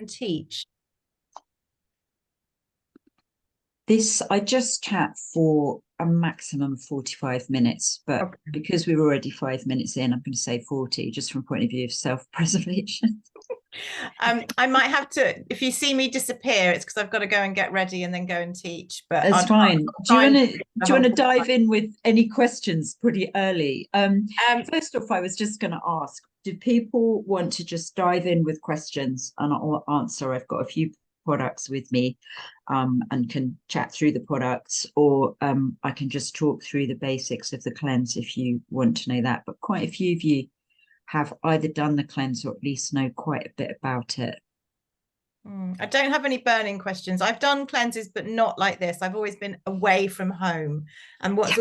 and teach? I just chat for a maximum of 45 minutes, but Okay. because we're already 5 minutes in, I'm going to say 40, just from a point of view of self-preservation. I might have to, if you see me disappear, it's because I've got to go and get ready and then go and teach. But That's fine. I'll Do you try want and to dive in with any questions pretty early? First off, I was just going to ask, do people want to just dive in with questions and I'll answer? I've got a few products with me and can chat through the products, or I can just talk through the basics of the cleanse if you want to know that. But quite a few of you have either done the cleanse or at least know quite a bit about it. I don't have any burning questions. I've done cleanses, but not like this. I've always been away from home. And what's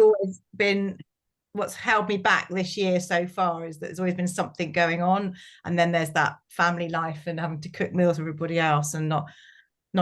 held me back this year so far is that there's always been something going on. And then there's that family life and having to cook meals for everybody else and not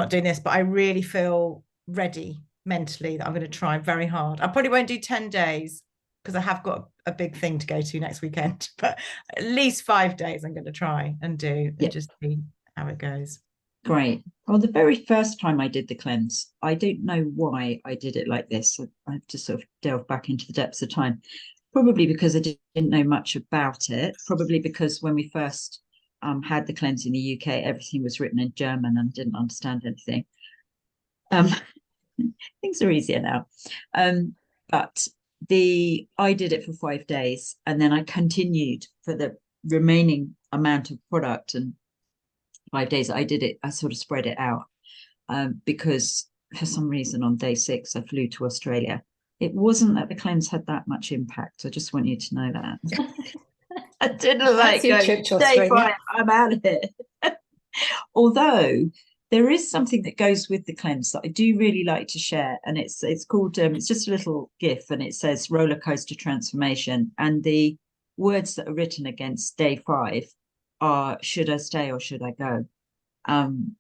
doing this. But I really feel ready mentally that I'm going to try very hard. I probably won't do 10 days because I have got a big thing to go to next weekend, but at least 5 days I'm going to try and do and just see how it goes. Great. Well, the very first time I did the cleanse, I don't know why I did it like this. I have to sort of delve back into the depths of time. Probably because I didn't know much about it. Probably because when we first had the cleanse in the UK, everything was written in German and didn't understand anything. Things are easier now. But I did it for 5 days and then I continued for the remaining amount of product, and 5 days I sort of spread it out because for some reason on day 6 I flew to Australia. It wasn't that the cleanse had that much impact. I just want you to know that. I didn't like go day 5, I'm out of it. Although there is something that goes with the cleanse that I do really like to share, and it's called it's just a little GIF, and it says Rollercoaster Transformation, and the words that are written against day 5 are, should I stay or should I go? And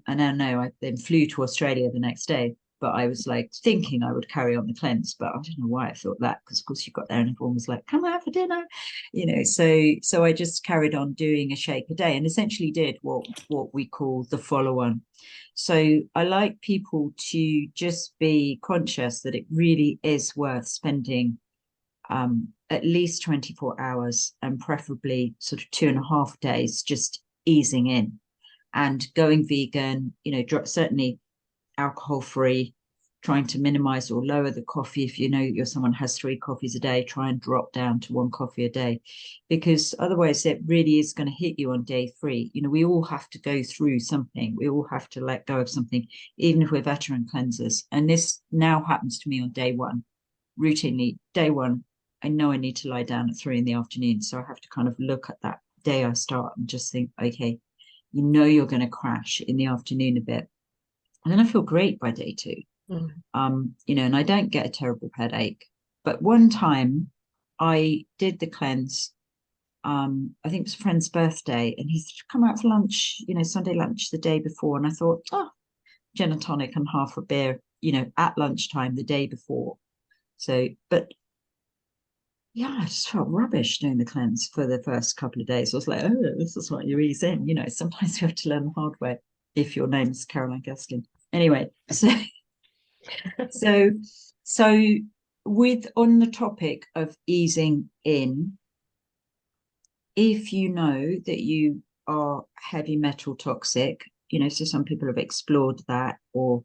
I now know I then flew to Australia the next day, but I was like thinking I would carry on the cleanse, but I don't know why I thought that, because of course you got there and everyone was like, come out for dinner, so I just carried on doing a shake a day and essentially did what we call the follow-on. So I like people to just be conscious that it really is worth spending at least 24 hours and preferably sort of 2.5 days just easing in and going vegan, certainly alcohol free, trying to minimize or lower the coffee. If you know you're someone who has 3 coffees a day, try and drop down to 1 coffee a day, because otherwise it really is going to hit you on day 3. We all have to go through something. We all have to let go of something, even if we're veteran cleansers. And this now happens to me on day 1, routinely. Day 1, I know I need to lie down at 3 in the afternoon. So I have to kind of look at that day I start and just think, okay, you're going to crash in the afternoon a bit. And then I feel great by day 2. And I don't get a terrible headache. But one time I did the cleanse. I think it was a friend's birthday, and he said, come out for lunch, Sunday lunch the day before. And I thought, gin and tonic and half a beer, at lunchtime the day before. So, but yeah, I just felt rubbish doing the cleanse for the first couple of days. I was like, oh, this is what you're ease in. Sometimes you have to learn the hard way if your name's Caroline Gaskin. Anyway, so with on the topic of easing in, if you know that you are heavy metal toxic, so some people have explored that or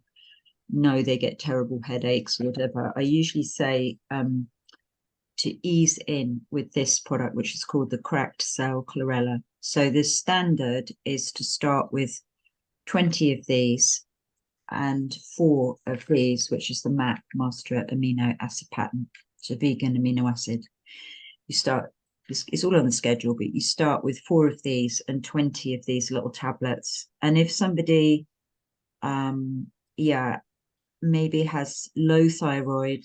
know they get terrible headaches or whatever, I usually say to ease in with this product, which is called the Cracked Cell Chlorella. So the standard is to start with 20 of these and 4 of these, which is the MAP, Master Amino Acid Pattern. It's a vegan amino acid. You start, it's all on the schedule, but you start with 4 of these and 20 of these little tablets. And if somebody, maybe has low thyroid,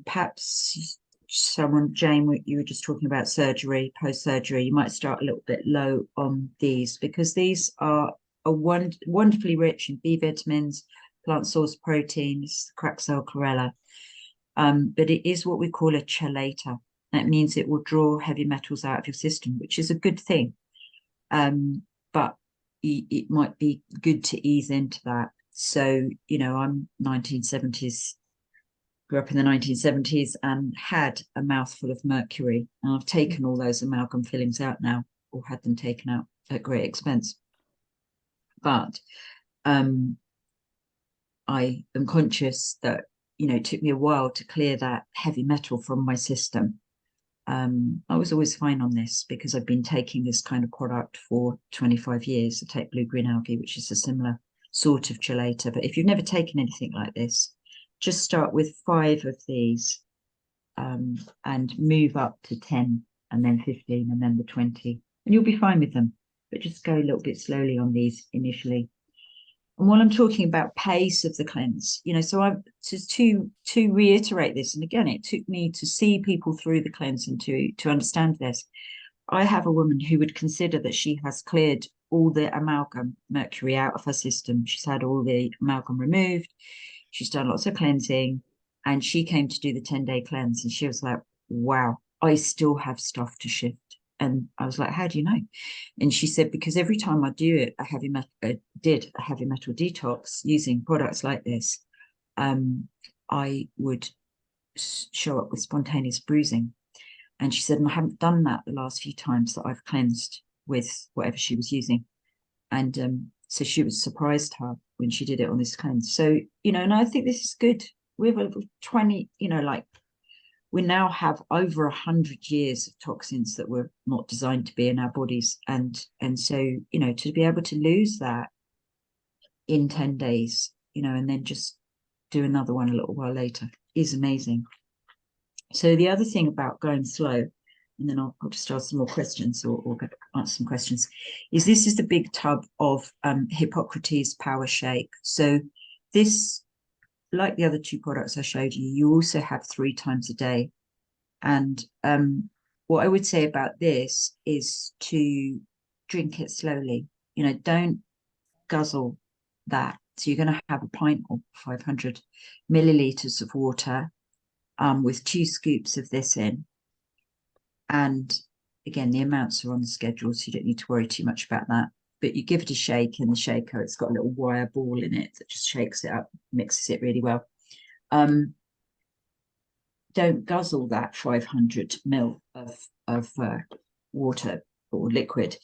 perhaps someone, Jane, you were just talking about surgery, post-surgery, you might start a little bit low on these, because these are wonderfully rich in B vitamins, plant source proteins, cracked cell chlorella. But it is what we call a chelator. That means it will draw heavy metals out of your system, which is a good thing. But it might be good to ease into that. So, you know, I'm 1970s, grew up in the 1970s and had a mouthful of mercury. And I've taken all those amalgam fillings out now, or had them taken out at great expense. But I am conscious that, you know, it took me a while to clear that heavy metal from my system. I was always fine on this because I've been taking this kind of product for 25 years. I take blue-green algae, which is a similar sort of chelator. But if you've never taken anything like this, just start with 5 of these and move up to 10 and then 15 and then the 20. And you'll be fine with them. But just go a little bit slowly on these initially. And while I'm talking about pace of the cleanse, you know, so I to reiterate this, and again, it took me to see people through the cleanse and to understand this. I have a woman who would consider that she has cleared all the amalgam mercury out of her system. She's had all the amalgam removed. She's done lots of cleansing, and she came to do the 10-day cleanse, and she was like, "Wow, I still have stuff to shift." And I was like, "How do you know?" And she said, "Because every time I do it, did a heavy metal detox using products like this, I would show up with spontaneous bruising." And she said, "And I haven't done that the last few times that I've cleansed with whatever she was using." And so she was surprised her when she did it on this cleanse. So, you know, and I think this is good. We've 20, you know, like we now have over 100 years of toxins that were not designed to be in our bodies. And so, you know, to be able to lose that in 10 days, you know, and then just do another one a little while later is amazing. So the other thing about going slow, and then I'll just ask some more questions or answer some questions, is this is the big tub of Hippocrates Power Shake. So this, like the other 2 products I showed you, you also have 3 times a day. And what I would say about this is to drink it slowly. You know, don't guzzle that. So you're going to have a pint or 500 milliliters of water with 2 scoops of this in. And again, the amounts are on the schedule, so you don't need to worry too much about that. But you give it a shake in the shaker. It's got a little wire ball in it that just shakes it up, mixes it really well. Don't guzzle that 500 ml of water or liquid,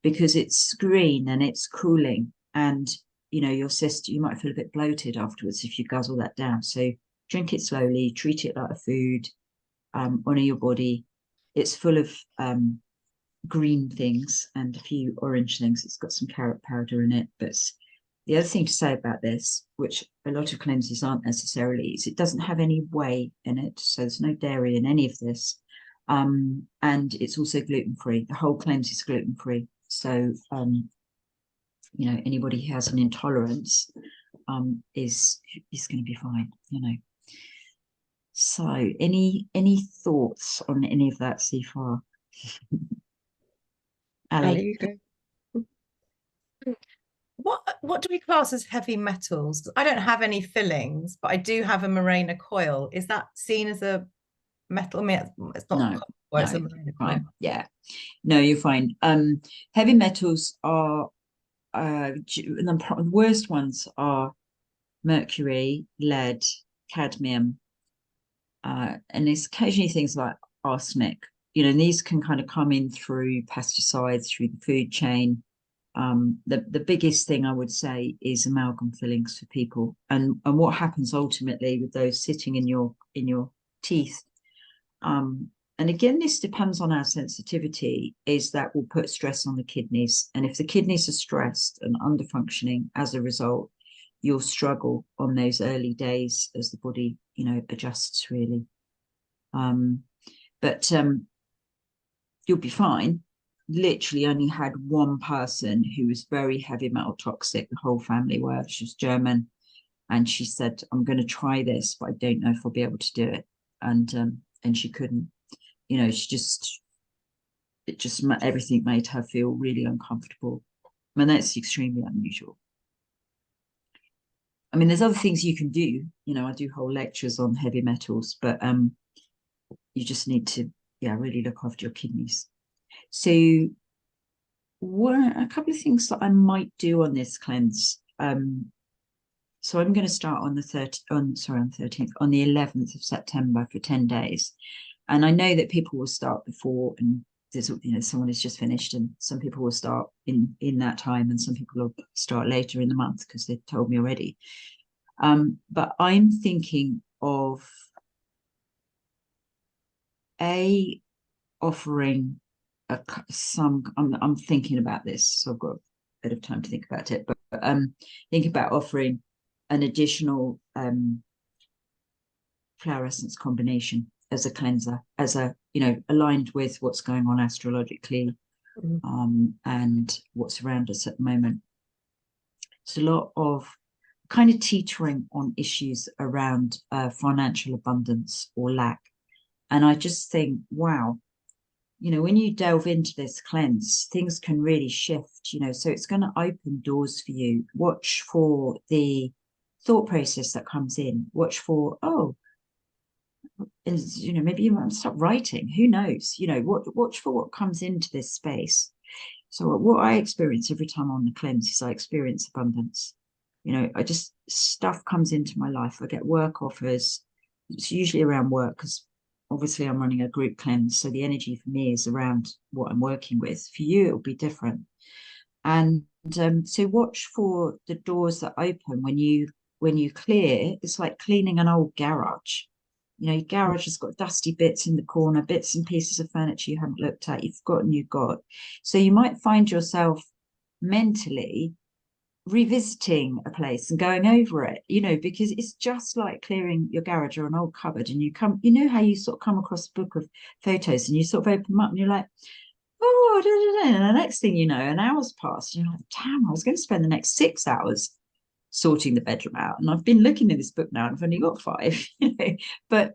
because it's green and it's cooling, and you know your system, you might feel a bit bloated afterwards if you guzzle that down. So drink it slowly, treat it like a food, honor your body. It's full of green things and a few orange things. It's got some carrot powder in it. But the other thing to say about this, which a lot of cleanses aren't necessarily, is it doesn't have any whey in it. So there's no dairy in any of this. And it's also gluten-free. The whole cleanse is gluten-free. So, you know, anybody who has an intolerance is going to be fine, you know. So any thoughts on any of that so far? Ali, you go. What do we class as heavy metals? I don't have any fillings, but I do have a Mirena coil. Is that seen as a metal? I mean, it's not no, copper, it's a no, Mirena coil. fine. Yeah, no, you're fine. Heavy metals are the worst ones are mercury, lead, cadmium, and there's occasionally things like arsenic. You know, and these can kind of come in through pesticides, through the food chain. The biggest thing I would say is amalgam fillings for people, and what happens ultimately with those sitting in your teeth. And again, this depends on our sensitivity, is that will put stress on the kidneys. And if the kidneys are stressed and under functioning as a result, you'll struggle on those early days as the body, you know, adjusts really. But you'll be fine. Literally only had one person who was very heavy metal toxic. The whole family were. She was German. And she said, "I'm going to try this, but I don't know if I'll be able to do it." And she couldn't. You know, everything made her feel really uncomfortable. I mean, that's extremely unusual. I mean, there's other things you can do. You know, I do whole lectures on heavy metals, but you just need to, yeah, really look after your kidneys. So a couple of things that I might do on this cleanse. So I'm going to start on the 13th, on the 11th of September for 10 days. And I know that people will start before, and there's, someone has just finished, and some people will start in that time, and some people will start later in the month because they've told me already. But I'm thinking of offering I'm thinking about this, so I've got a bit of time to think about it, but think about offering an additional flower essence combination as a cleanser, as a, aligned with what's going on astrologically, and what's around us at the moment. It's a lot of kind of teetering on issues around financial abundance or lack. And I just think, wow, when you delve into this cleanse, things can really shift, so it's going to open doors for you. Watch for the thought process that comes in. Watch for, and maybe you might start writing. Who knows? Watch for what comes into this space. So what I experience every time I'm on the cleanse is I experience abundance. Stuff comes into my life. I get work offers. It's usually around work, because obviously I'm running a group cleanse, so the energy for me is around what I'm working with. For you, it'll be different. And so watch for the doors that open when you clear. It's like cleaning an old garage. Your garage has got dusty bits in the corner, bits and pieces of furniture you haven't looked at, you've forgotten you've got. So you might find yourself mentally revisiting a place and going over it, because it's just like clearing your garage or an old cupboard, and how you sort of come across a book of photos and you sort of open them up and you're like, oh, and the next thing you know, an hour's passed and you're like, damn, I was going to spend the next 6 hours sorting the bedroom out, and I've been looking in this book now and I've only got 5. But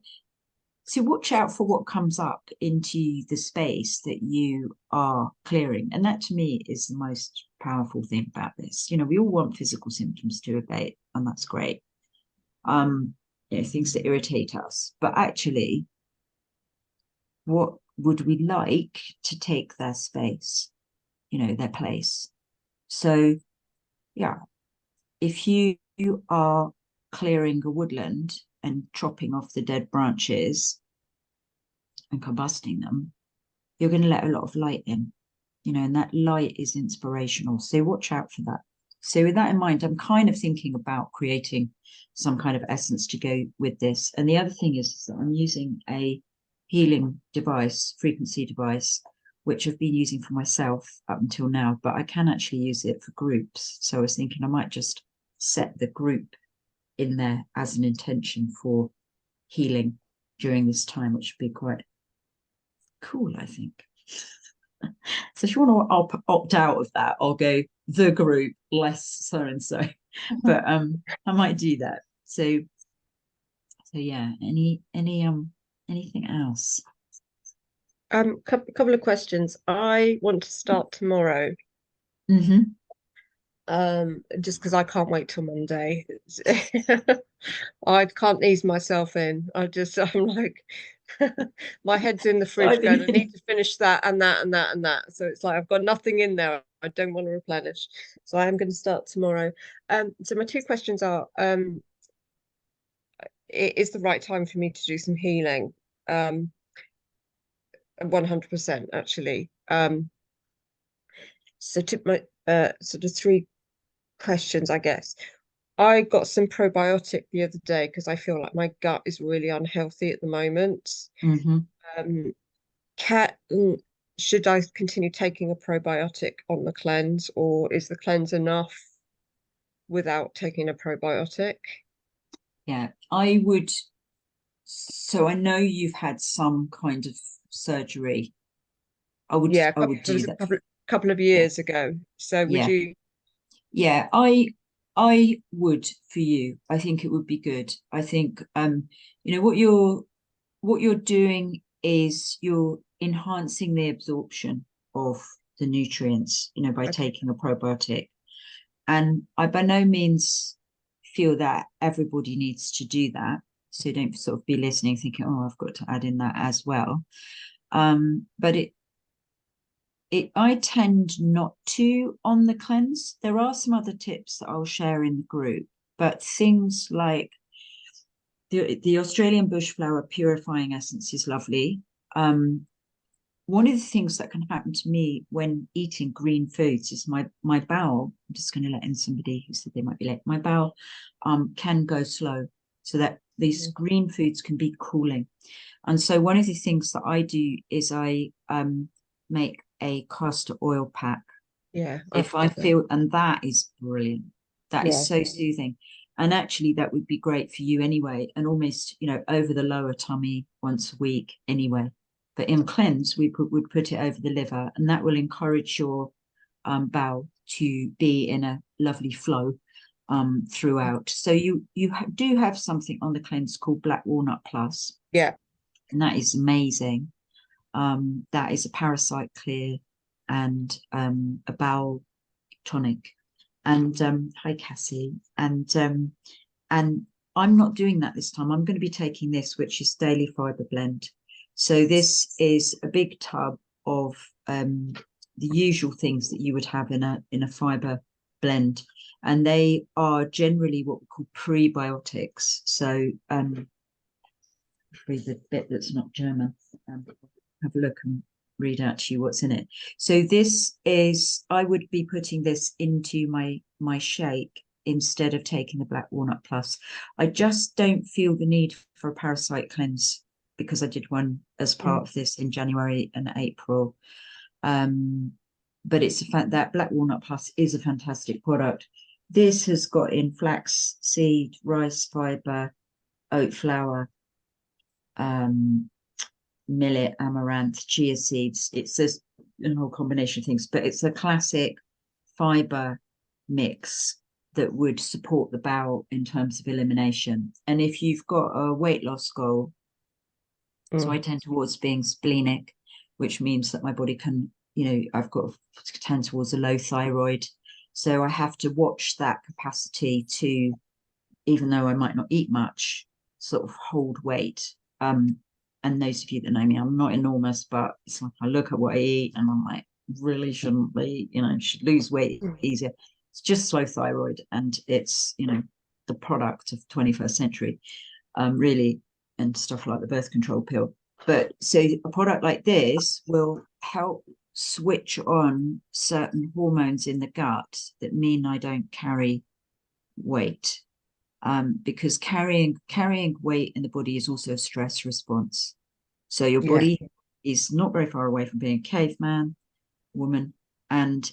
to watch out for what comes up into the space that you are clearing. And that to me is the most powerful thing about this. We all want physical symptoms to abate, and that's great. Things that irritate us, but actually, what would we like to take their space, their place? So yeah, if you are clearing a woodland and chopping off the dead branches and combusting them, you're going to let a lot of light in, and that light is inspirational. So watch out for that. So with that in mind, I'm kind of thinking about creating some kind of essence to go with this. And the other thing is that I'm using a healing device, frequency device, which I've been using for myself up until now, but I can actually use it for groups. So I was thinking I might just set the group in there as an intention for healing during this time, which would be quite cool, I think. So if you want to opt out of that, I'll go the group, less so and so. But I might do that. So yeah. Anything else? Couple of questions. I want to start tomorrow. Mm-hmm. Just because I can't wait till Monday. I can't ease myself in. I'm like, my head's in the fridge going, I need to finish that and that and that and that. So it's like I've got nothing in there. I don't want to replenish. So I am going to start tomorrow. So my two questions are, it is the right time for me to do some healing. 100% actually. So to my sort of 3 questions, I guess. I got some probiotic the other day because I feel like my gut is really unhealthy at the moment. Mm-hmm. Should I continue taking a probiotic on the cleanse, or is the cleanse enough without taking a probiotic? Yeah, I would. So I know you've had some kind of surgery. I would do that. Couple of years ago. So would you? Yeah, I would for you. I think it would be good. I think what you're doing is you're enhancing the absorption of the nutrients, by taking a probiotic. And I by no means feel that everybody needs to do that. So don't sort of be listening thinking, oh, I've got to add in that as well. But I tend not to on the cleanse. There are some other tips that I'll share in the group, but things like the Australian bushflower purifying essence is lovely. One of the things that can happen to me when eating green foods is my bowel. I'm just going to let in somebody who said they might be late. My bowel can go slow, so that these green foods can be cooling. And so one of the things that I do is I make a castor oil pack. Yeah. If I feel, and that is brilliant. That is so soothing. And actually that would be great for you anyway, and almost, you know, over the lower tummy once a week anyway. But in cleanse, we would put it over the liver, and that will encourage your bowel to be in a lovely flow throughout. So you do have something on the cleanse called Black Walnut Plus. Yeah. And that is amazing. That is a parasite clear and a bowel tonic. And hi Cassie. And I'm not doing that this time. I'm going to be taking this, which is Daily Fiber Blend. So this is a big tub of the usual things that you would have in a fiber blend, and they are generally what we call prebiotics. So read the bit that's not German. Have a look and read out to you what's in it. So this is, I would be putting this into my shake instead of taking the Black Walnut Plus. I just don't feel the need for a parasite cleanse, because I did one as part of this in January and April. But it's a fact that Black Walnut Plus is a fantastic product. This has got in flax seed, rice fiber, oat flour, millet, amaranth, chia seeds. It's a whole combination of things, but it's a classic fiber mix that would support the bowel in terms of elimination. And if you've got a weight loss goal, so I tend towards being splenic, which means that my body can, you know, I've got to tend towards a low thyroid. So I have to watch that capacity to, even though I might not eat much, sort of hold weight. And those of you that know me, I'm not enormous, but it's like I look at what I eat and I'm like, really shouldn't be, you know, should lose weight easier. It's just slow thyroid, and it's, you know, the product of 21st century, really, and stuff like the birth control pill. But so a product like this will help switch on certain hormones in the gut that mean I don't carry weight. Because carrying weight in the body is also a stress response. So your body is not very far away from being a caveman, woman, and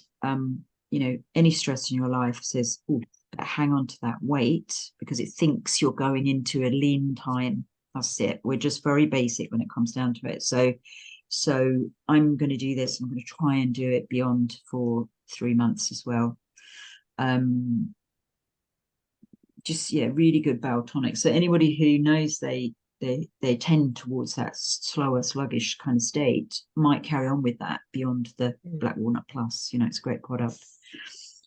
you know, any stress in your life says, oh, hang on to that weight, because it thinks you're going into a lean time. That's it. We're just very basic when it comes down to it. So I'm going to do this. I'm going to try and do it beyond for 3 months as well. Just, yeah, really good bowel tonic. So anybody who knows they tend towards that slower, sluggish kind of state might carry on with that beyond the Black Walnut Plus. You know, it's a great product.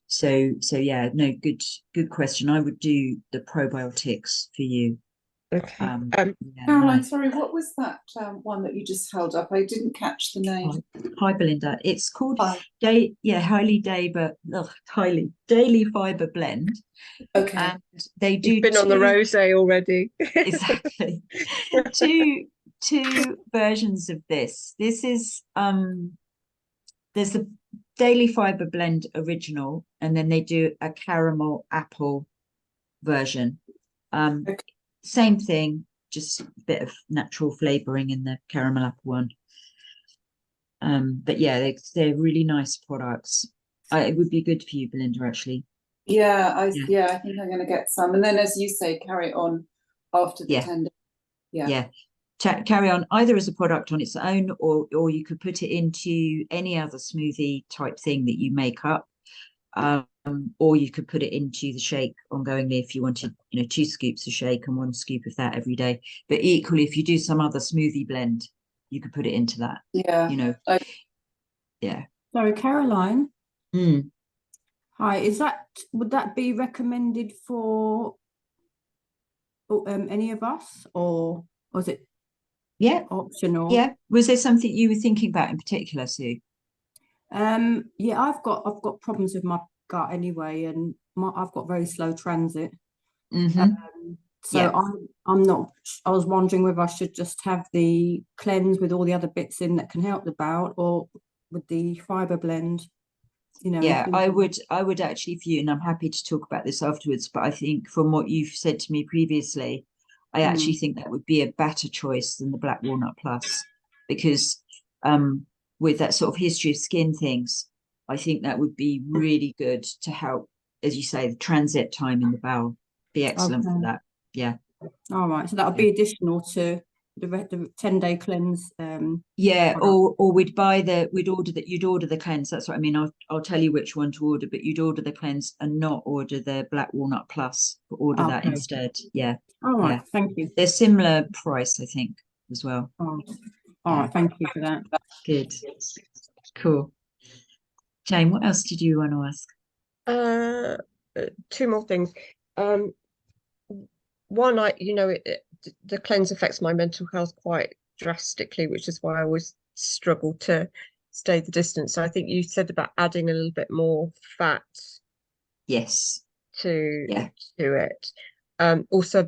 So yeah, no, good question. I would do the probiotics for you. Okay. Caroline, sorry, what was that one that you just held up? I didn't catch the name. Hi, Belinda. It's called Daily Fiber Blend. Okay. And they do. You've been on the rosé already. Exactly. two versions of this. This is there's the Daily Fiber Blend original, and then they do a caramel apple version. Okay. Same thing, just a bit of natural flavoring in the caramel apple one. But yeah, they're really nice products. It would be good for you, Belinda, actually. Yeah, I think I'm going to get some, and then, as you say, carry on after the 10 days. Carry on either as a product on its own, or you could put it into any other smoothie type thing that you make up. Or you could put it into the shake ongoingly if you wanted, you know, 2 scoops of shake and 1 scoop of that every day. But equally, if you do some other smoothie blend, you could put it into that. Yeah. You know. Yeah. Sorry, Caroline. Hi, would that be recommended for any of us, or was it optional? Yeah. Was there something you were thinking about in particular, Sue? Yeah, I've got problems with my gut anyway, and I've got very slow transit. So Yeah. I'm not. I was wondering whether I should just have the cleanse with all the other bits in that can help the bowel, or with the fiber blend. Yeah, I including- would actually view, and I'm happy to talk about this afterwards, but I think from what you've said to me previously, I actually think that would be a better choice than the Black Walnut Plus, because with that sort of history of skin things, I think that would be really good to help, as you say, the transit time in the bowel. Be excellent for Okay. that. Yeah. All right, so that'll be additional to the 10-day cleanse. Yeah, product. or we'd order that, you'd order the cleanse. That's what I mean. I'll tell you which one to order, but you'd order the cleanse and not order the Black Walnut Plus, but order that Okay. instead. Yeah. All right, Yeah. thank you. They're similar price, I think, as well. All Yeah. right, thank you for that. Good. Cool. Jane, what else did you want to ask? Two more things. One, the cleanse affects my mental health quite drastically, which is why I always struggle to stay the distance. So I think you said about adding a little bit more fat Yes. to Yeah. it. Also,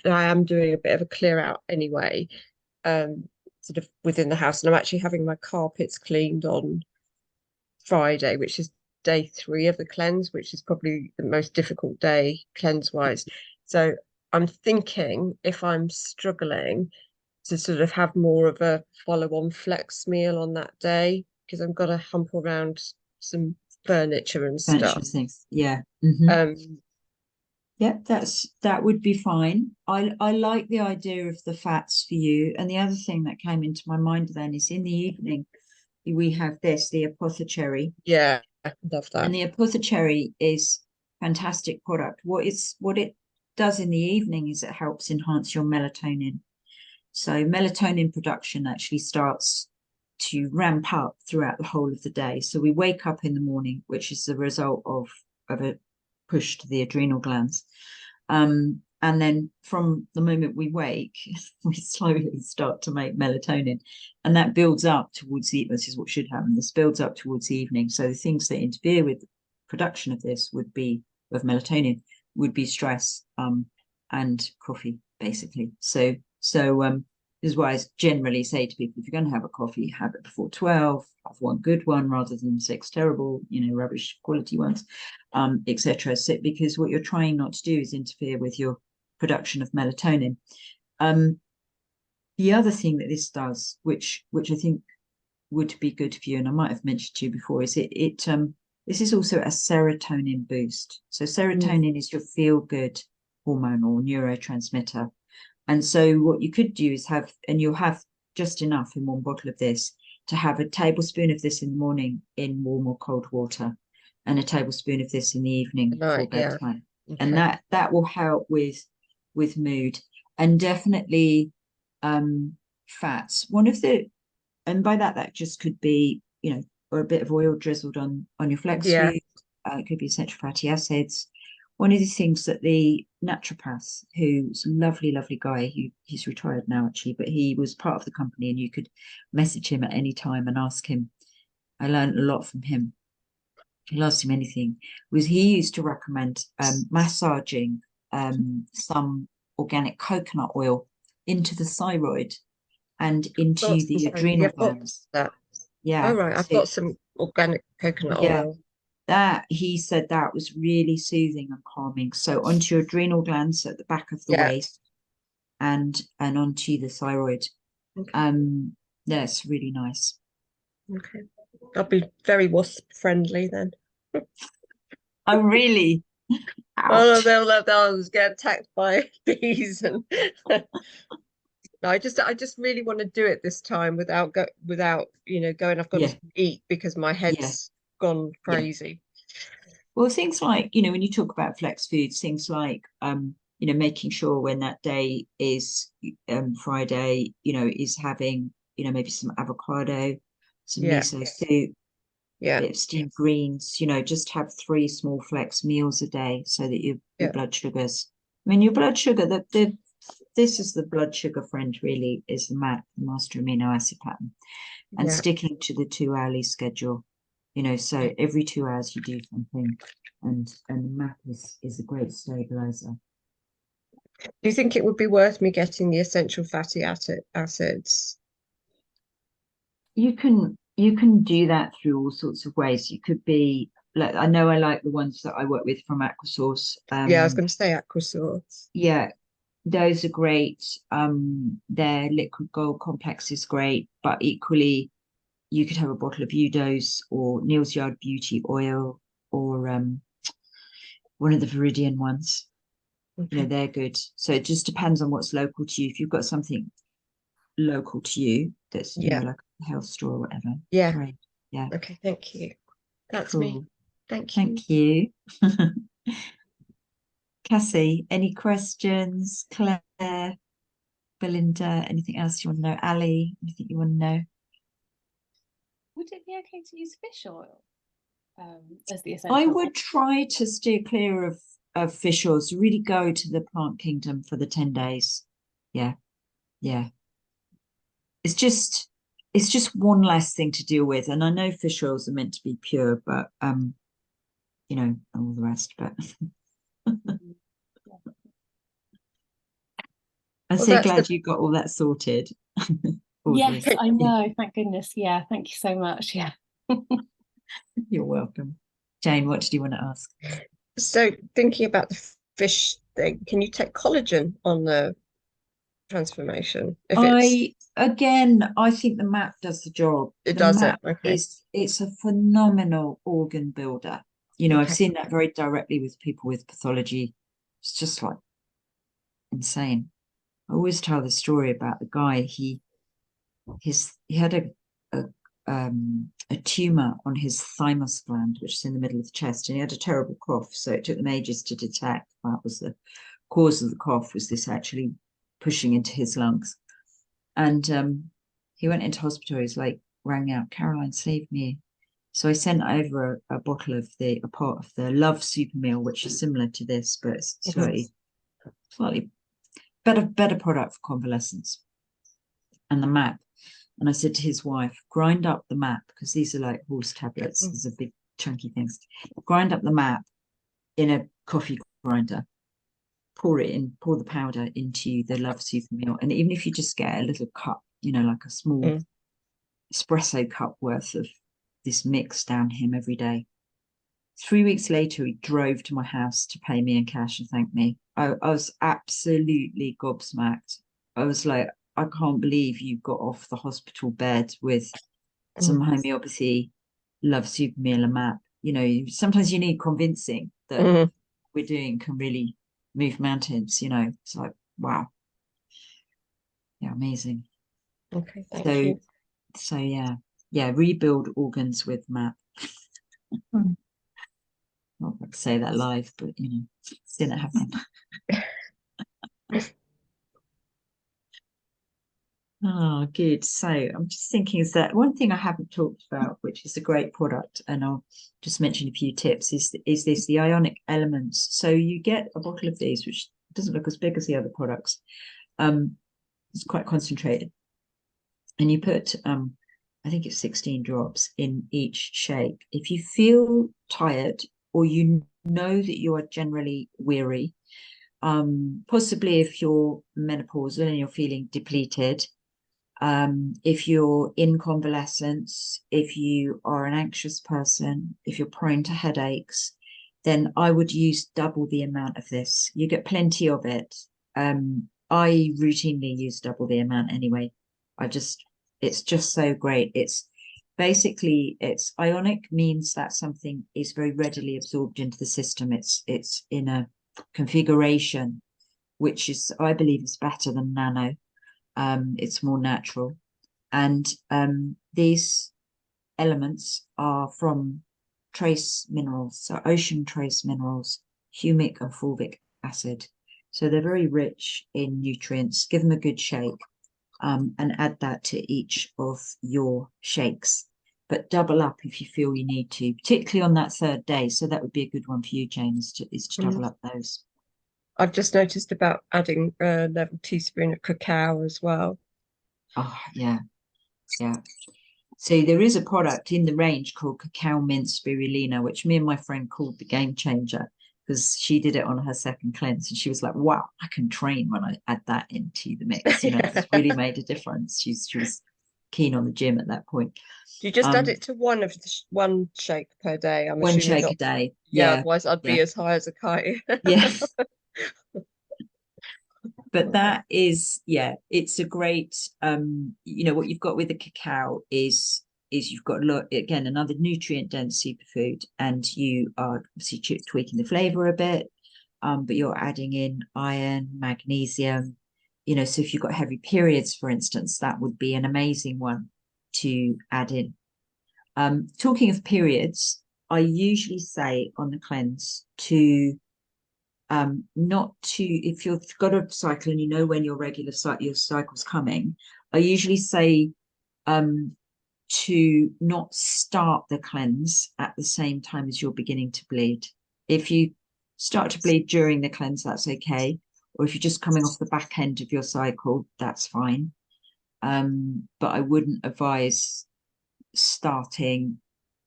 I am doing a bit of a clear out anyway, sort of within the house, and I'm actually having my carpets cleaned on Friday, which is day 3 of the cleanse, which is probably the most difficult day cleanse wise. So I'm thinking if I'm struggling to sort of have more of a follow-on flex meal on that day, because I'm gonna hump around some furniture and Furniture stuff. things. Yeah. Yeah, that would be fine. I like the idea of the fats for you. And the other thing that came into my mind then is in the evening we have the apothecary. Yeah, love that. And the apothecary is fantastic product. What it does in the evening is it helps enhance your melatonin. So melatonin production actually starts to ramp up throughout the whole of the day. So we wake up in the morning, which is the result of a push to the adrenal glands. And then from the moment we wake, we slowly start to make melatonin. And that builds up towards this is what should happen. This builds up towards the evening. So the things that interfere with the production of melatonin would be stress and coffee, basically. So this is why I generally say to people, if you're going to have a coffee, have it before 12, have one good one rather than 6 terrible, rubbish quality ones, etc. So, because what you're trying not to do is interfere with your production of melatonin. The other thing that this does, which I think would be good for you, and I might have mentioned to you before, is this is also a serotonin boost. So serotonin is your feel-good hormone or neurotransmitter. And so what you could do is you'll have just enough in one bottle of this to have a tablespoon of this in the morning in warm or cold water, and a tablespoon of this in the evening before bedtime. Okay. And that will help with mood, and definitely fats. And by that just could be, or a bit of oil drizzled on your flex food. It could be essential fatty acids. One of the things that the naturopath, who's a lovely, lovely guy, he's retired now actually, but he was part of the company, and you could message him at any time and ask him. I learned a lot from him. He'll ask him anything. He used to recommend massaging some organic coconut oil into the thyroid and into the adrenal glands. Yeah. All right. I've got some organic coconut oil. That he said that was really soothing and calming. So onto your adrenal glands at the back of the waist and onto the thyroid. That's really nice. Okay. I'll be very wasp friendly then. I'm really oh, they'll get attacked by bees and no, I just really want to do it this time without going. I've got to eat because my head's gone crazy. Well, things like, when you talk about flex foods, things like making sure when that day is Friday, is having maybe some avocado, some miso soup, a bit of steamed greens, just have 3 small flex meals a day so that your blood sugars. I mean, your blood sugar, the this is the blood sugar friend, really, is the MAP, the master amino acid pattern, and sticking to the 2 hourly schedule. You know, so every 2 hours you do something, and the MAP is a great stabilizer. Do you think it would be worth me getting the essential fatty acids? You can do that through all sorts of ways. You could be like, I know I like the ones that I work with from Aquasource. Yeah, I was going to say Aquasource. Yeah, those are great. Their liquid gold complex is great, but equally you could have a bottle of Udos or Neal's Yard Beauty oil, or one of the Viridian ones. You know, they're good. So it just depends on what's local to you. If you've got something local to you that's, you know, like a health store or whatever. Yeah. Great. Yeah. Okay, thank you. That's cool. me. Thank you. Thank you. Cassie, any questions? Claire, Belinda, anything else you want to know? Ali, anything you want to know? Would it be okay to use fish oil as the essential? I would try to steer clear of fish oils. Really go to the plant kingdom for the 10 days. Yeah. It's just one less thing to deal with. And I know fish oils are meant to be pure, but you know, all the rest. But I'm so glad you got all that sorted. Yes, I know. Thank goodness. Yeah, thank you so much. Yeah. You're welcome. Jane, what did you want to ask? So thinking about the fish thing, can you take collagen on the transformation? I think the MAP does the job. It does it. Okay. It's a phenomenal organ builder. You know, I've seen that very directly with people with pathology. It's just like insane. I always tell the story about the guy. He had a tumor on his thymus gland, which is in the middle of the chest, and he had a terrible cough. So it took them ages to detect that was the cause of the cough, was this actually pushing into his lungs. And he went into hospital. He's like, rang out, Caroline, save me. So I sent over a part of the Love Super Meal, which is similar to this, but it's slightly better product for convalescence, and the MAP. And I said to his wife, grind up the MAP, because these are like horse tablets. These are big chunky things. Grind up the MAP in a coffee grinder, pour the powder into the Love Super Meal. And even if you just get a little cup, you know, like a small espresso cup worth of this mix down him every day. 3 weeks later, he drove to my house to pay me in cash and thank me. I was absolutely gobsmacked. I was like, I can't believe you got off the hospital bed with some homeopathy, Love Super Meal and MAP. You know, sometimes you need convincing that we're doing can really move mountains. You know, it's like, wow. Yeah, amazing. Okay, thank you. So yeah, rebuild organs with MAP. Not like to say that live, but you know, seen it happen. Oh, good. So I'm just thinking, is that one thing I haven't talked about, which is a great product, and I'll just mention a few tips, is the ionic elements. So you get a bottle of these, which doesn't look as big as the other products. It's quite concentrated. And you put, I think it's 16 drops in each shake. If you feel tired, or you know that you are generally weary, possibly if you're menopausal and you're feeling depleted, if you're in convalescence, if you are an anxious person, if you're prone to headaches, then I would use double the amount of this. You get plenty of it. I routinely use double the amount anyway. It's just so great. It's ionic, means that something is very readily absorbed into the system. It's in a configuration which is, I believe, is better than nano. It's more natural, and these elements are from trace minerals, so ocean trace minerals, humic and fulvic acid. So they're very rich in nutrients. Give them a good shake, and add that to each of your shakes. But double up if you feel you need to, particularly on that 3rd day. So that would be a good one for you, Jane, is to double up those. I've just noticed about adding a level teaspoon of cacao as well. Oh, yeah. Yeah. So there is a product in the range called Cacao Mint Spirulina, which me and my friend called the game changer, because she did it on her second cleanse and she was like, wow, I can train when I add that into the mix. You know, it's really made a difference. She was keen on the gym at that point. Do you just add it to one shake per day? I'm one assuming shake not. a day. Yeah, Yeah. otherwise I'd be as high as a kite. Yeah. But that is, yeah, it's a great, you know, what you've got with the cacao is you've got a lot, again, another nutrient dense superfood, and you are obviously tweaking the flavor a bit, but you're adding in iron, magnesium, you know, so if you've got heavy periods, for instance, that would be an amazing one to add in. Talking of periods, I usually say on the cleanse to not to, if you've got a cycle and you know when your cycle's coming, I usually say to not start the cleanse at the same time as you're beginning to bleed. If you start to bleed during the cleanse, that's okay. Or if you're just coming off the back end of your cycle, that's fine. But I wouldn't advise starting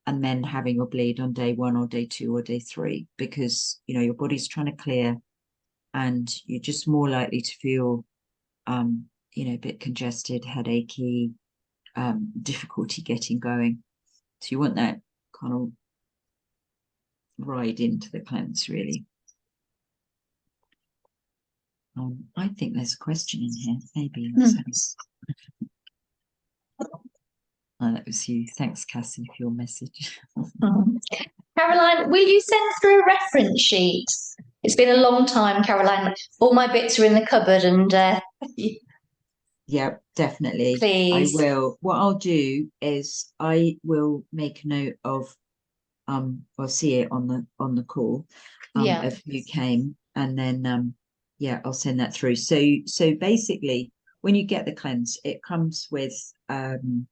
and then having your bleed on day 1 or day 2 or day 3, because, you know, your body's trying to clear and you're just more likely to feel, you know, a bit congested, headachy, difficulty getting going. So you want that kind of ride into the cleanse, really. I think there's a question in here. Maybe let's Oh, that was you. Thanks, Cassie, for your message. Caroline, will you send through a reference sheet? It's been a long time, Caroline. All my bits are in the cupboard, and yeah, definitely. Please. I will. What I'll do is I will make a note of I'll see it on the call of who came, and then yeah, I'll send that through. So basically, when you get the cleanse, it comes with an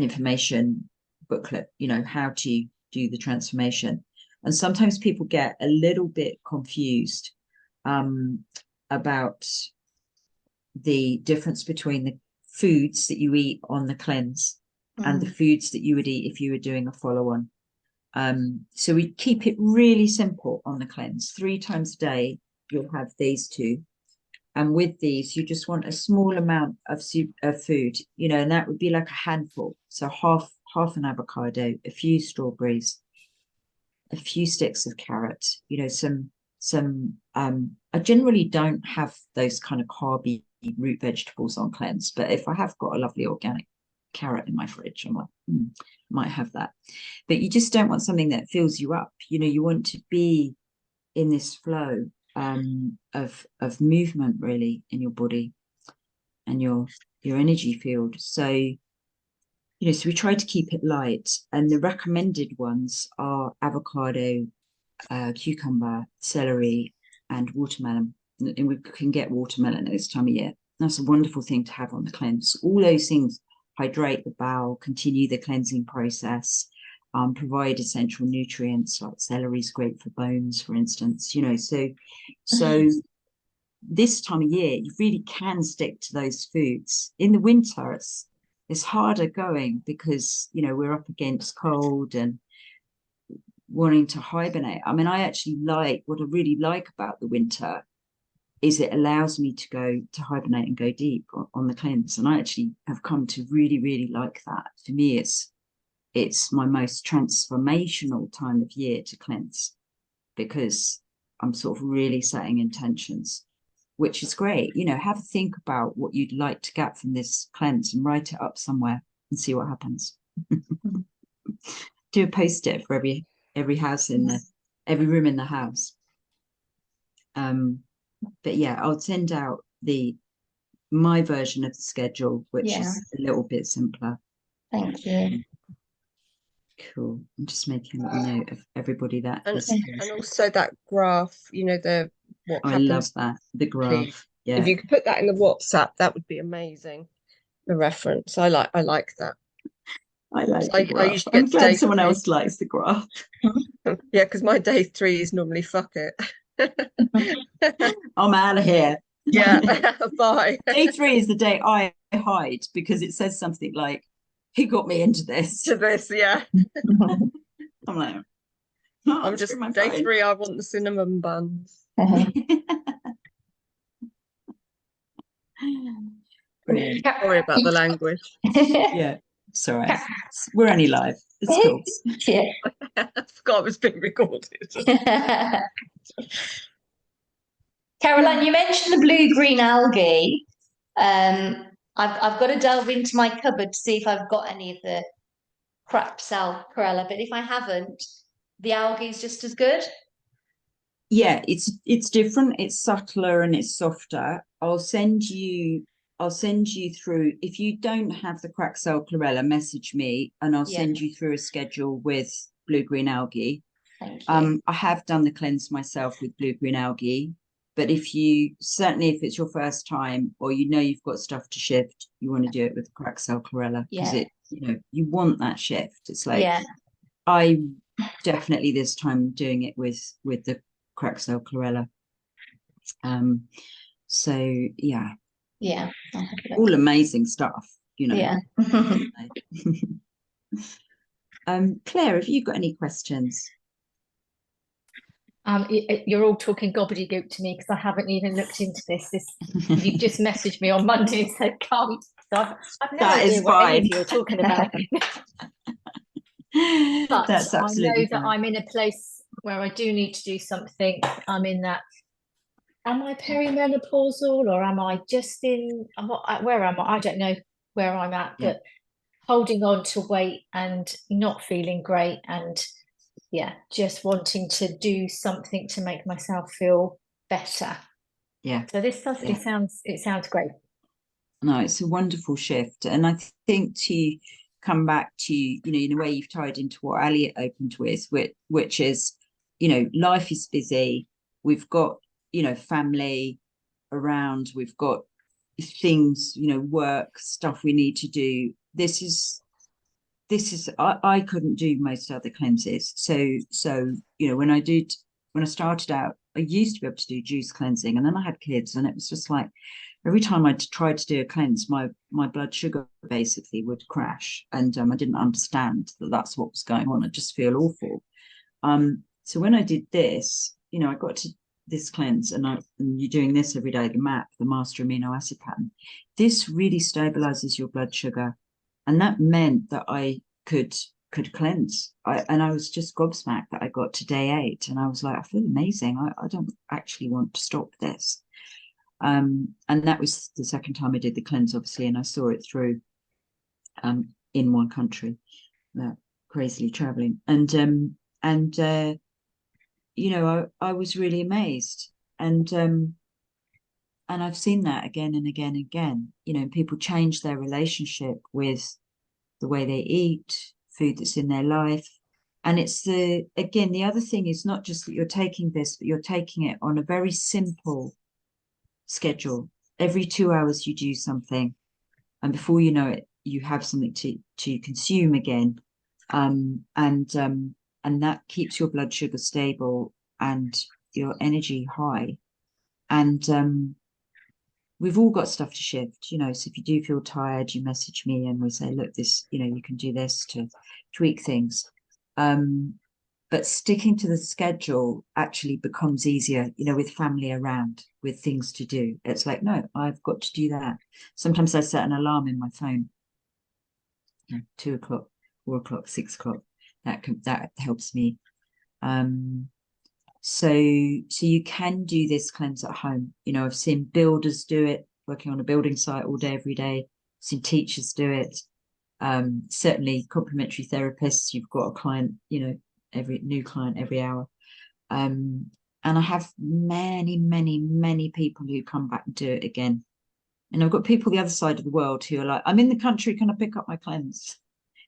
information booklet, you know, how to do the transformation. And sometimes people get a little bit confused about the difference between the foods that you eat on the cleanse and the foods that you would eat if you were doing a follow-on. So we keep it really simple on the cleanse. 3 times a day, you'll have these 2. And with these, you just want a small amount of food, you know, and that would be like a handful. So half an avocado, a few strawberries, a few sticks of carrot, you know, some I generally don't have those kind of carby root vegetables on cleanse, but if I have got a lovely organic carrot in my fridge, I'm like, might have that. But you just don't want something that fills you up. You know, you want to be in this flow of movement, really, in your body and your energy field. So, you know, so we try to keep it light, and the recommended ones are avocado, cucumber, celery, and watermelon. And we can get watermelon at this time of year. That's a wonderful thing to have on the cleanse. All those things hydrate the bowel, continue the cleansing process, provide essential nutrients, like celery is great for bones, for instance, you know, so this time of year, you really can stick to those foods. In the winter, it's harder going because, you know, we're up against cold and wanting to hibernate. I mean, I actually what I really like about the winter is it allows me to go to hibernate and go deep on the cleanse. And I actually have come to really, really like that. For me, it's my most transformational time of year to cleanse, because I'm sort of really setting intentions, which is great. You know, have a think about what you'd like to get from this cleanse and write it up somewhere and see what happens. Do a post-it for every house in every room in the house. But yeah, I'll send out my version of the schedule, which is a little bit simpler. Thank you. Cool. I'm just making a little note of everybody that And has. also that graph, you know, what happens. I love that, the graph. Please. Yeah. If you could put that in the WhatsApp, that would be amazing. The reference. I like that. I like the graph. I usually get I'm glad someone else likes the graph. Yeah, because my day 3 is normally fuck it. I'm out of here. Yeah, bye. Day 3 is the day I hide because it says something like, "Who got me into this?" To this, yeah. I'm like, "Oh, I'm just through my day phone." 3. I want the cinnamon buns. Brilliant. Sorry about the language. Yeah, sorry. We're only live. It's cool. Yeah. I forgot it was being recorded. Caroline, you mentioned the blue-green algae. I've got to delve into my cupboard to see if I've got any of the crap cell Chlorella, but if I haven't, the algae is just as good. Yeah, it's different. It's subtler and it's softer. I'll send you through. If you don't have the crack cell Chlorella, message me and I'll send you through a schedule with blue-green algae. Thank you. I have done the cleanse myself with blue-green algae, but if it's your first time or you know you've got stuff to shift, you want to do it with the crack cell Chlorella because you want that shift. It's like I definitely this time doing it with the crack cell Chlorella. So yeah, all amazing stuff, Yeah. Claire, have you got any questions? You're all talking Gopity Goop to me because I haven't even looked into this. You just messaged me on Monday and said come. So I've no idea what any of you are talking about. But That's absolutely I know fine. that I'm in a place where I do need to do something. I'm in that. Am I perimenopausal or am I just in? Where am I? I don't know where I'm at, but holding on to weight and not feeling great and just wanting to do something to make myself feel better. Yeah. So this stuff sounds great. No, it's a wonderful shift. And I think to come back to, in a way you've tied into what Elliot opened with, which is, life is busy. We've got, family around, we've got things, work, stuff we need to do. This is I couldn't do most other cleanses. So when I started out, I used to be able to do juice cleansing, and then I had kids, and it was just like every time I tried to do a cleanse, my blood sugar basically would crash, and I didn't understand that that's what was going on. I just feel awful. So when I did this, I got to this cleanse, and you're doing this every day, the MAP, the master amino acid pattern. This really stabilizes your blood sugar. And that meant that I could cleanse. And I was just gobsmacked that I got to day 8. And I was like, I feel amazing. I don't actually want to stop this. And that was the second time I did the cleanse, obviously. And I saw it through in one country, crazily traveling. And I was really amazed. And I've seen that again and again and again. People change their relationship with the way they eat, food that's in their life. And it's the other thing is not just that you're taking this, but you're taking it on a very simple schedule. Every 2 hours you do something, and before you know it, you have something to consume again. And that keeps your blood sugar stable and your energy high. And we've all got stuff to shift, so if you do feel tired, you message me and we say, look, this, you can do this to tweak things. But sticking to the schedule actually becomes easier, with family around, with things to do. It's like, no, I've got to do that. Sometimes I set an alarm in my phone, 2 o'clock, 4 o'clock, 6 o'clock. That helps me. So you can do this cleanse at home. I've seen builders do it, working on a building site all day, every day. I've seen teachers do it. Certainly complementary therapists, you've got a client, every new client every hour. And I have many, many, many people who come back and do it again. And I've got people the other side of the world who are like, I'm in the country, can I pick up my cleanse?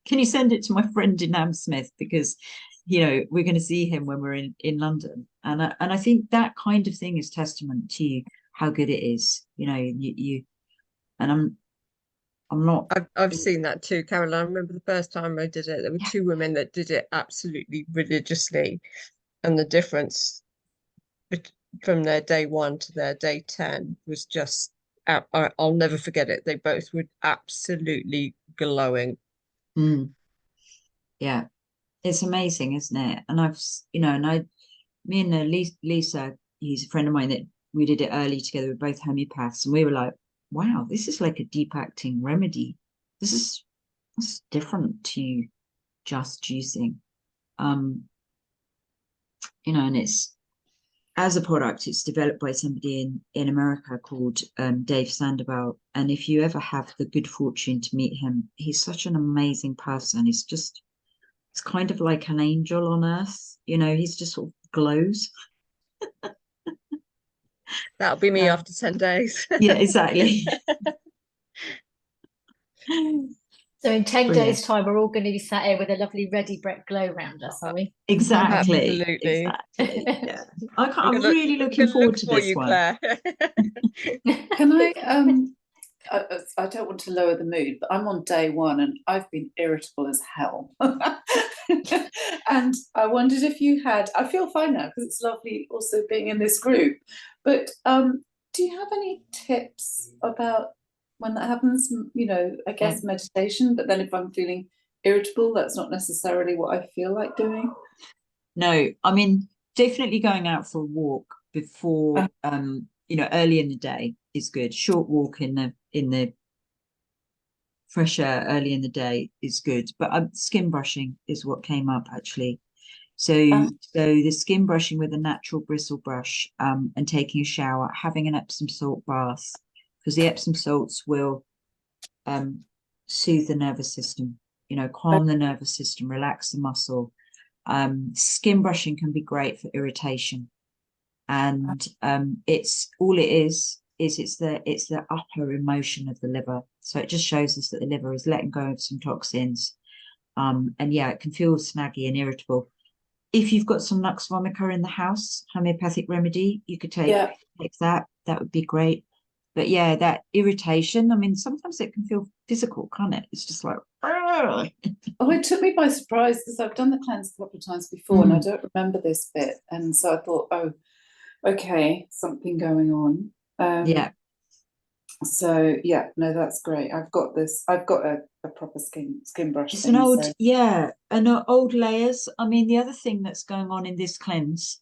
Can you send it to my friend in Hammersmith? Because we're going to see him when we're in London. And I think that kind of thing is testament to how good it is. And I'm not. I've seen that too, Caroline. I remember the first time I did it, there were 2 women that did it absolutely religiously. And the difference from their day 1 to their day 10 was just, I'll never forget it. They both were absolutely glowing. Yeah, it's amazing, isn't it? And me and Lisa, he's a friend of mine, that we did it early together. We're both homeopaths, and we were like, wow, this is like a deep acting remedy. This is different to just juicing. And it's, as a product, it's developed by somebody in America called Dave Sandoval. And if you ever have the good fortune to meet him, he's such an amazing person. It's kind of like an angel on earth. He's just sort of glows. That'll be me after 10 days. Yeah, exactly. So in 10 days' time, we're all going to be sat here with a lovely ready Brett glow around us, are we? Exactly. Absolutely. Exactly. Yeah. I'm really looking forward to this one. Claire. Can I don't want to lower the mood, but I'm on day 1 and I've been irritable as hell. And I wondered if you had, I feel fine now because it's lovely also being in this group, but do you have any tips about when that happens? I guess meditation, but then if I'm feeling irritable, that's not necessarily what I feel like doing. No, I mean, definitely going out for a walk before, early in the day is good. Short walk in the fresh air early in the day is good. But skin brushing is what came up actually. So the skin brushing with a natural bristle brush, and taking a shower, having an Epsom salt bath, because the Epsom salts will soothe the nervous system, calm the nervous system, relax the muscle. Skin brushing can be great for irritation, and it's the upper emotion of the liver. So it just shows us that the liver is letting go of some toxins. And yeah, it can feel snaggy and irritable. If you've got some Nux vomica in the house, homeopathic remedy, you could take that. That would be great. But yeah, that irritation, I mean, sometimes it can feel physical, can't it? It's just like, oh, it took me by surprise because I've done the cleanse a couple of times before and I don't remember this bit. And so I thought, oh, okay, something going on. yeah. So yeah, no, that's great. I've got a proper skin brush. It's an old layers. I mean, the other thing that's going on in this cleanse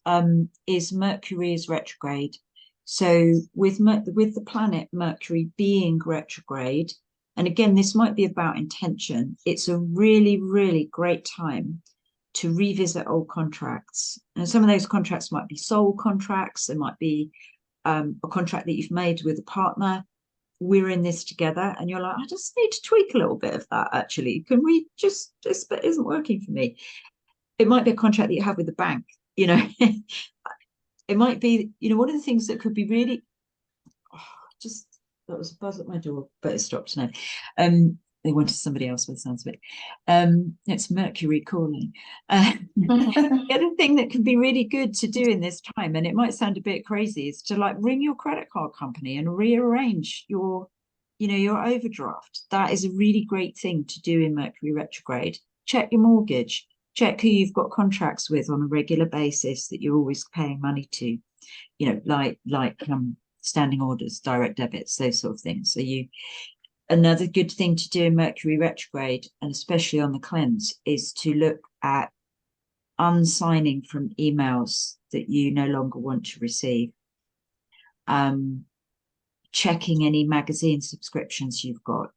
is Mercury is retrograde. So with the planet Mercury being retrograde, and again, this might be about intention, it's a really, really great time to revisit old contracts. And some of those contracts might be soul contracts. There might be a contract that you've made with a partner. We're in this together, and you're like, I just need to tweak a little bit of that. Actually, can we just, this bit isn't working for me. It might be a contract that you have with the bank. It might be, one of the things that could be really, that was a buzz at my door, but it stopped now. They wanted somebody else by the sounds of it. It's Mercury calling. The other thing that can be really good to do in this time, and it might sound a bit crazy, is to like ring your credit card company and rearrange your overdraft. That is a really great thing to do in Mercury retrograde. Check your mortgage. Check who you've got contracts with on a regular basis that you're always paying money to. Like standing orders, direct debits, those sort of things. So another good thing to do in Mercury retrograde, and especially on the cleanse, is to look at unsigning from emails that you no longer want to receive. Checking any magazine subscriptions you've got.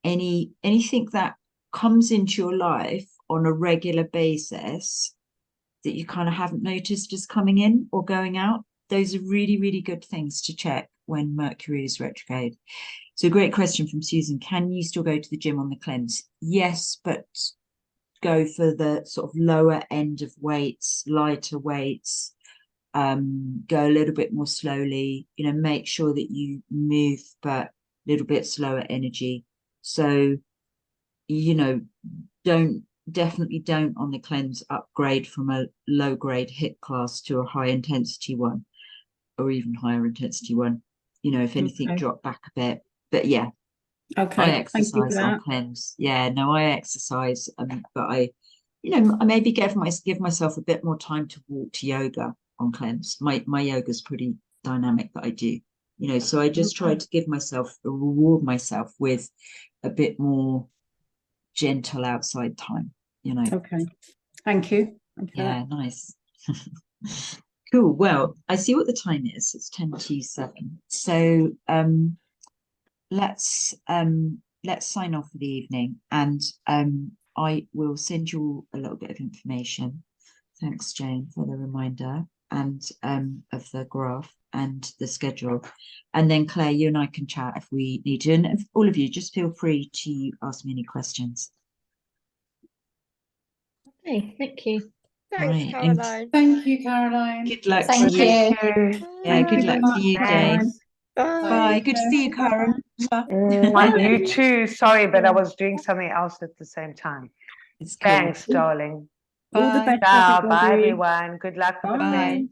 Anything that comes into your life on a regular basis that you kind of haven't noticed is coming in or going out. Those are really, really good things to check when Mercury is retrograde. So a great question from Susan. Can you still go to the gym on the cleanse? Yes, but go for the sort of lower end of weights, lighter weights, go a little bit more slowly, make sure that you move, but a little bit slower energy. So, definitely don't on the cleanse upgrade from a low grade HIIT class to a high intensity one, or even higher intensity one. If anything, drop back a bit. But yeah, I exercise on cleanse. Yeah, no, I exercise, but I maybe give myself a bit more time to walk to yoga on cleanse. My yoga's pretty dynamic that I do, so I just try to reward myself with a bit more gentle outside time, Okay. Thank you. Yeah, nice. Cool. Well, I see what the time is. It's 10:07. So let's sign off for the evening, and I will send you a little bit of information. Thanks, Jane, for the reminder and of the graph and the schedule. And then Claire, you and I can chat if we need to. And if all of you, just feel free to ask me any questions. Okay, thank you. Thanks, Right, Caroline. Thank you, Caroline. Good luck. Thank to you. you. Yeah, good luck to you, Jane. Bye. Bye. Good to see you, Karen. You too. Sorry, but I was doing something else at the same time. It's cool. Thanks, darling. All the Bye. best, Ciao. Bye, everybody. everyone. Good luck for the Bye. plans.